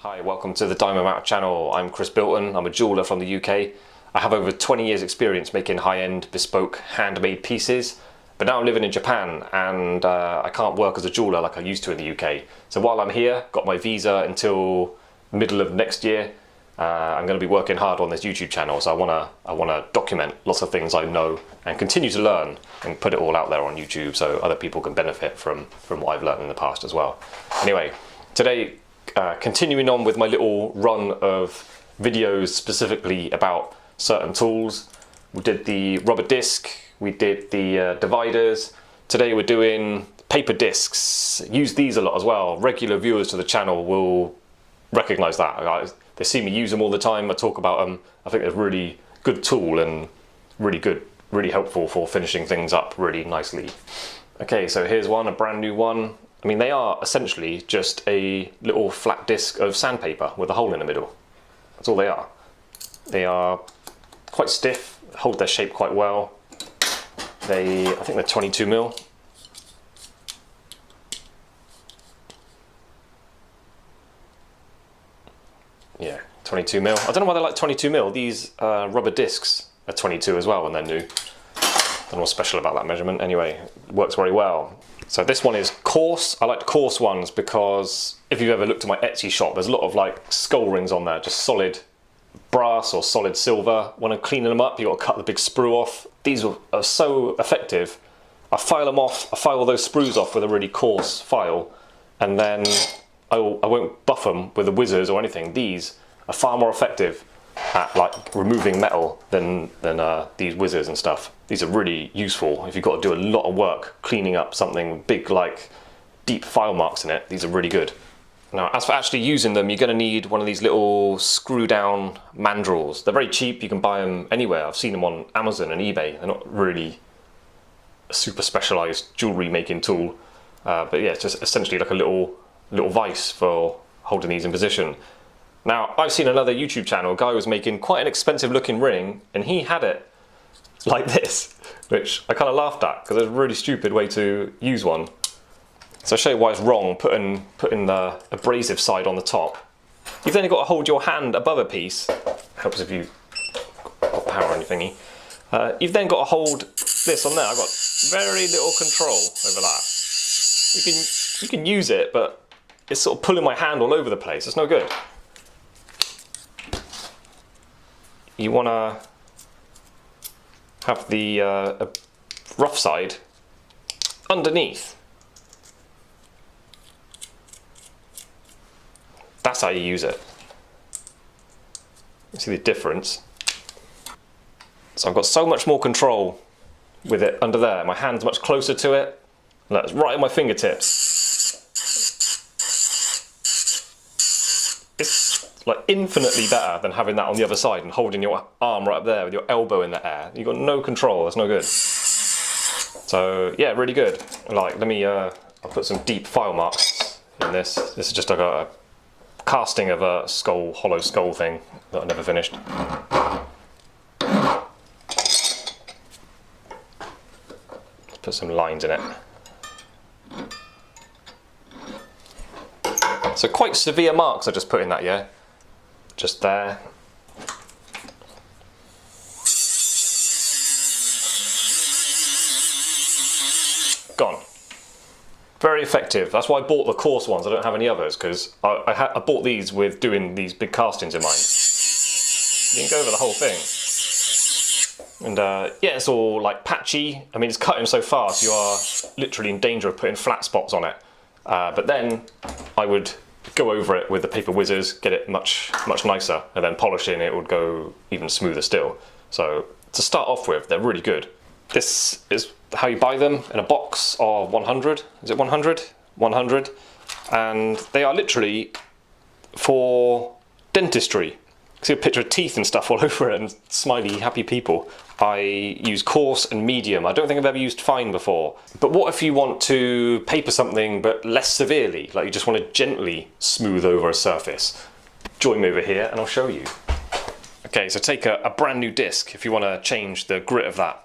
Hi, welcome to the Diamond Mount channel. I'm Chris Bilton. I'm a jeweller from the UK. I have over 20 years experience making high-end, bespoke, handmade pieces, but now I'm living in Japan and I can't work as a jeweller like I used to in the UK. So while I'm here, got my visa until middle of next year, I'm going to be working hard on this YouTube channel, so I want to document lots of things I know and continue to learn and put it all out there on YouTube so other people can benefit from what I've learned in the past as well. Anyway, today, continuing on with my little run of videos specifically about certain tools. We did the rubber disc, we did the dividers. Today we're doing paper discs. Use these a lot as well. Regular viewers to the channel will recognize that. They see me use them all the time. I talk about them. I think they're a really good tool and really good, really helpful for finishing things up really nicely. Okay, so here's one, a brand new one. I mean, they are essentially just a little flat disc of sandpaper with a hole in the middle. That's all they are. They are quite stiff, hold their shape quite well. I think they're 22mm. Yeah, 22mm. I don't know why they're like 22mm. These rubber discs are 22 as well when they're new. Don't know what's special about that measurement. Anyway, it works very well. So this one is coarse. I like coarse ones because if you've ever looked at my Etsy shop, there's a lot of like skull rings on there, just solid brass or solid silver. When I'm cleaning them up, you've got to cut the big sprue off. These are so effective. I file them off, I file all those sprues off with a really coarse file, and then I won't buff them with the whizzers or anything. These are far more effective at like removing metal than these whizzers and stuff. These are really useful if you've got to do a lot of work cleaning up something with big, like deep file marks in it. These are really good. Now, as for actually using them, you're going to need one of these little screw down mandrels. They're very cheap. You can buy them anywhere. I've seen them on Amazon and eBay. They're not really a super specialized jewelry making tool, but yeah, it's just essentially like a little vise for holding these in position. Now, I've seen another YouTube channel, a guy was making quite an expensive looking ring, and he had it like this, which I kind of laughed at because it's a really stupid way to use one. So I'll show you why it's wrong, putting the abrasive side on the top. You've then got to hold your hand above a piece. Helps if you've got power on your thingy. You've then got to hold this on there. I've got very little control over that. You can use it, but it's sort of pulling my hand all over the place. It's no good. You want to have the rough side underneath. That's how you use it. You see the difference? So I've got so much more control with it under there. My hand's much closer to it. Look, it's right at my fingertips. It's like infinitely better than having that on the other side and holding your arm right up there with your elbow in the air. You've got no control, that's no good. So yeah, really good. Like, let me, I'll put some deep file marks in this. This is just like a casting of a skull, hollow skull thing that I never finished. Let's put some lines in it. So quite severe marks I just put in that, yeah? Just there. Gone. Very effective. That's why I bought the coarse ones. I don't have any others because I bought these with doing these big castings in mind. You can go over the whole thing. And yeah, it's all like patchy. I mean, it's cutting so fast you are literally in danger of putting flat spots on it. But then I would go over it with the paper whizzers, get it much nicer, and then polishing it would go even smoother still. So to start off with, they're really good. This is how you buy them, in a box of 100. Is it 100? 100. And they are literally for dentistry. See a picture of teeth and stuff all over it and smiley, happy people. I use coarse and medium. I don't think I've ever used fine before. But what if you want to paper something but less severely? Like you just want to gently smooth over a surface. Join me over here and I'll show you. Okay, so take a brand new disc if you want to change the grit of that.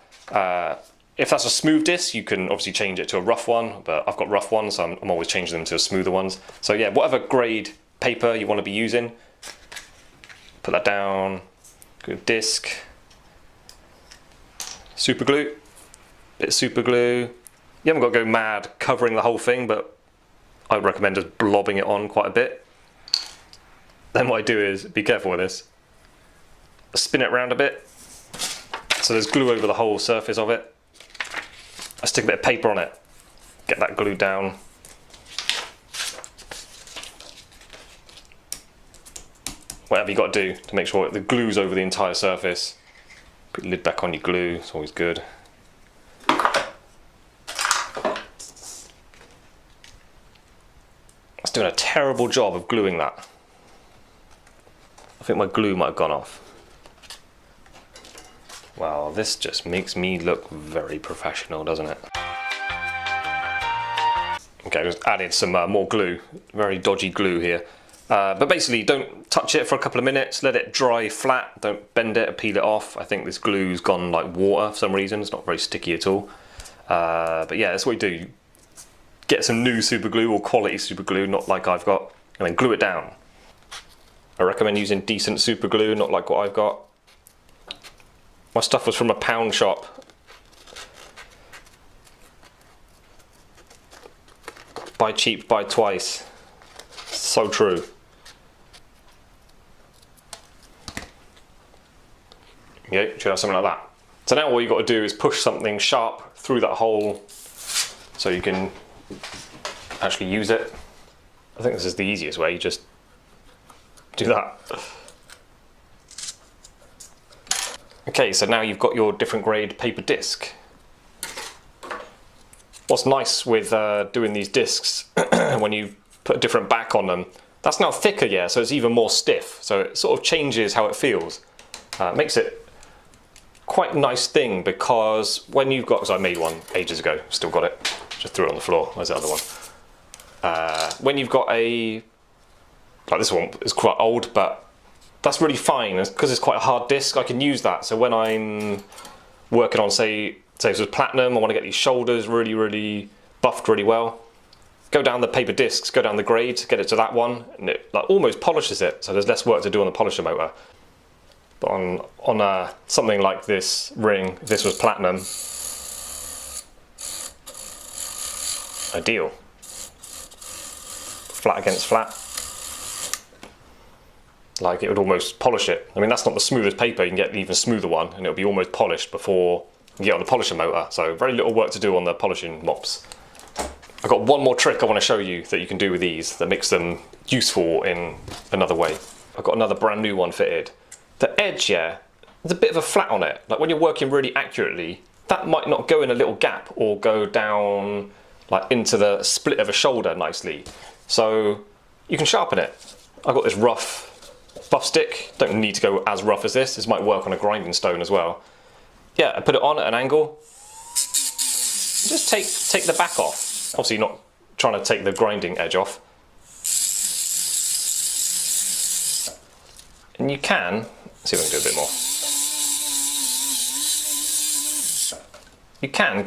If that's a smooth disc, you can obviously change it to a rough one, but I've got rough ones, so I'm always changing them to smoother ones. So yeah, whatever grade paper you want to be using. Put that down, good disc. Super glue, bit of super glue. You haven't got to go mad covering the whole thing, but I would recommend just blobbing it on quite a bit. Then what I do is, be careful with this, spin it around a bit, so there's glue over the whole surface of it. I stick a bit of paper on it, get that glue down. Whatever you got to do to make sure the glue's over the entire surface. Put the lid back on your glue, it's always good. I was doing a terrible job of gluing that. I think my glue might have gone off. Wow, this just makes me look very professional, doesn't it? Okay, I just added some more glue, very dodgy glue here. But basically, don't touch it for a couple of minutes, let it dry flat, don't bend it or peel it off. I think this glue's gone like water for some reason, it's not very sticky at all. But yeah, that's what you do. You get some new super glue or quality super glue, not like I've got, and then glue it down. I recommend using decent super glue, not like what I've got. My stuff was from a pound shop. Buy cheap, buy twice. So true. Yeah, should have something like that. So now all you got to do is push something sharp through that hole so you can actually use it. I think this is the easiest way, you just do that. Okay, so now you've got your different grade paper disc. What's nice with doing these discs, when you put a different back on them, that's now thicker, yeah, so it's even more stiff. So it sort of changes how it feels. It makes it quite a nice thing, because when you've got, because I made one ages ago, still got it, just threw it on the floor, where's the other one? When you've got a, like this one is quite old, but that's really fine, because it's quite a hard disc, I can use that. So when I'm working on, say this was platinum, I want to get these shoulders really buffed really well, go down the paper discs, go down the grade, get it to that one, and it like almost polishes it, so there's less work to do on the polisher motor. But on something like this ring, if this was platinum, ideal. Flat against flat. Like it would almost polish it. I mean, that's not the smoothest paper, you can get an even smoother one and it'll be almost polished before you get on the polisher motor. So very little work to do on the polishing mops. I've got one more trick I want to show you that you can do with these that makes them useful in another way. I've got another brand new one fitted. The edge, yeah, there's a bit of a flat on it. Like when you're working really accurately, that might not go in a little gap or go down like into the split of a shoulder nicely. So you can sharpen it. I've got this rough buff stick, don't need to go as rough as this might work on a grinding stone as well. Yeah, I put it on at an angle, just take the back off. Obviously not trying to take the grinding edge off. And you can, see if I can do a bit more. You can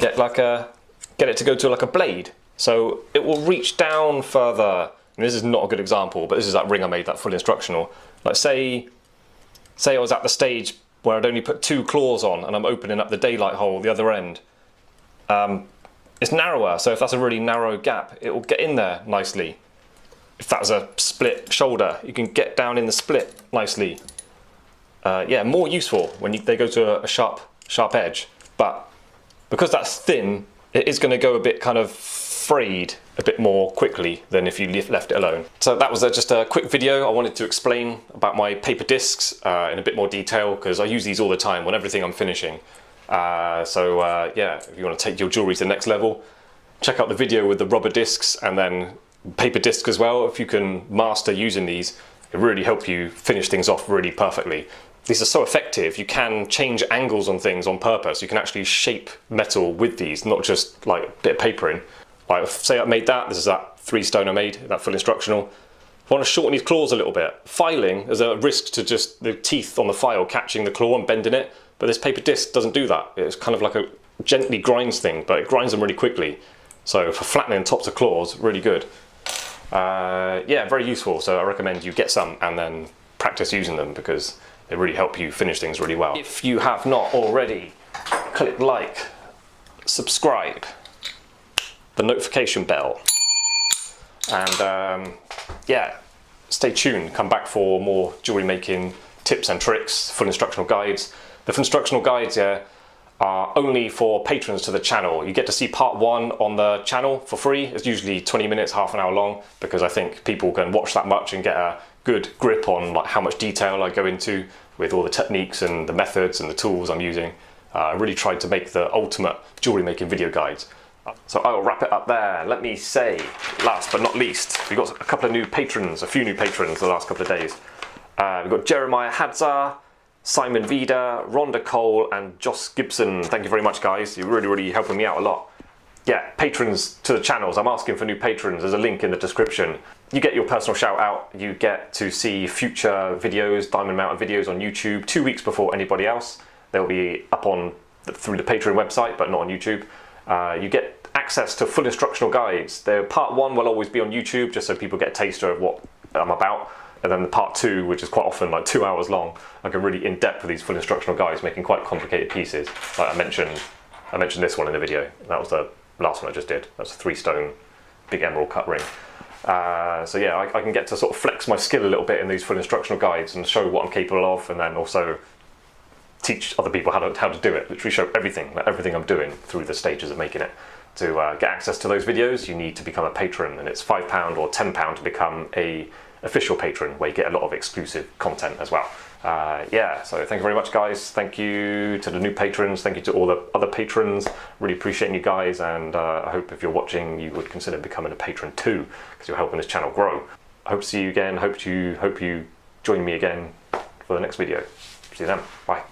get it to go to like a blade. So it will reach down further. And this is not a good example, but this is that ring I made, that full instructional. Like say I was at the stage where I'd only put 2 claws on and I'm opening up the daylight hole the other end. It's narrower, so if that's a really narrow gap, it will get in there nicely. If that's a split shoulder, you can get down in the split nicely. Yeah, more useful when they go to a sharp edge. But because that's thin, it is going to go a bit kind of frayed a bit more quickly than if you left it alone. So that was just a quick video. I wanted to explain about my paper discs in a bit more detail, because I use these all the time on everything I'm finishing. Yeah, if you want to take your jewellery to the next level, check out the video with the rubber discs and then paper discs as well. If you can master using these, it really helps you finish things off really perfectly. These are so effective, you can change angles on things on purpose. You can actually shape metal with these, not just like a bit of papering. Like say I made that, this is that 3 stone I made, that full instructional. If I want to shorten these claws a little bit, filing, there's a risk to just the teeth on the file catching the claw and bending it, but this paper disc doesn't do that. It's kind of like a gently grinds thing, but it grinds them really quickly. So for flattening tops of claws, really good. Yeah, very useful. So I recommend you get some and then practice using them because they really help you finish things really well. If you have not already, click like, subscribe, the notification bell, and yeah, stay tuned. Come back for more jewellery making tips and tricks, full instructional guides. The full instructional guides are only for patrons to the channel. You get to see part 1 on the channel for free. It's usually 20 minutes, half an hour long, because I think people can watch that much and get a good grip on like how much detail I go into with all the techniques and the methods and the tools I'm using. I really tried to make the ultimate jewellery making video guides. So I will wrap it up there. Let me say, last but not least, we've got a couple of new patrons, a few new patrons the last couple of days. We've got Jeremiah Hadzar, Simon Vida, Rhonda Cole, and Joss Gibson. Thank you very much, guys. You're really helping me out a lot. Yeah, patrons to the channels. I'm asking for new patrons. There's a link in the description. You get your personal shout out. You get to see future videos, diamond mounted videos on YouTube 2 weeks before anybody else. They'll be up on through the Patreon website, but not on YouTube. You get access to full instructional guides. Part 1 will always be on YouTube, just so people get a taster of what I'm about. And then the part 2, which is quite often like 2 hours long, I go really in depth with these full instructional guides, making quite complicated pieces. Like I mentioned this one in the video. That was the last one I just did. That's a 3-stone big emerald cut ring. So yeah, I can get to sort of flex my skill a little bit in these full instructional guides and show what I'm capable of, and then also teach other people how to do it. Literally show everything I'm doing through the stages of making it. To get access to those videos, you need to become a patron, and it's £5 or £10 to become a official patron, where you get a lot of exclusive content as well. Yeah, so thank you very much, guys. Thank you to the new patrons. Thank you to all the other patrons. Really appreciating you guys, and I hope if you're watching, you would consider becoming a patron too, because you're helping this channel grow. I hope to see you again. Hope you join me again for the next video. See you then. Bye.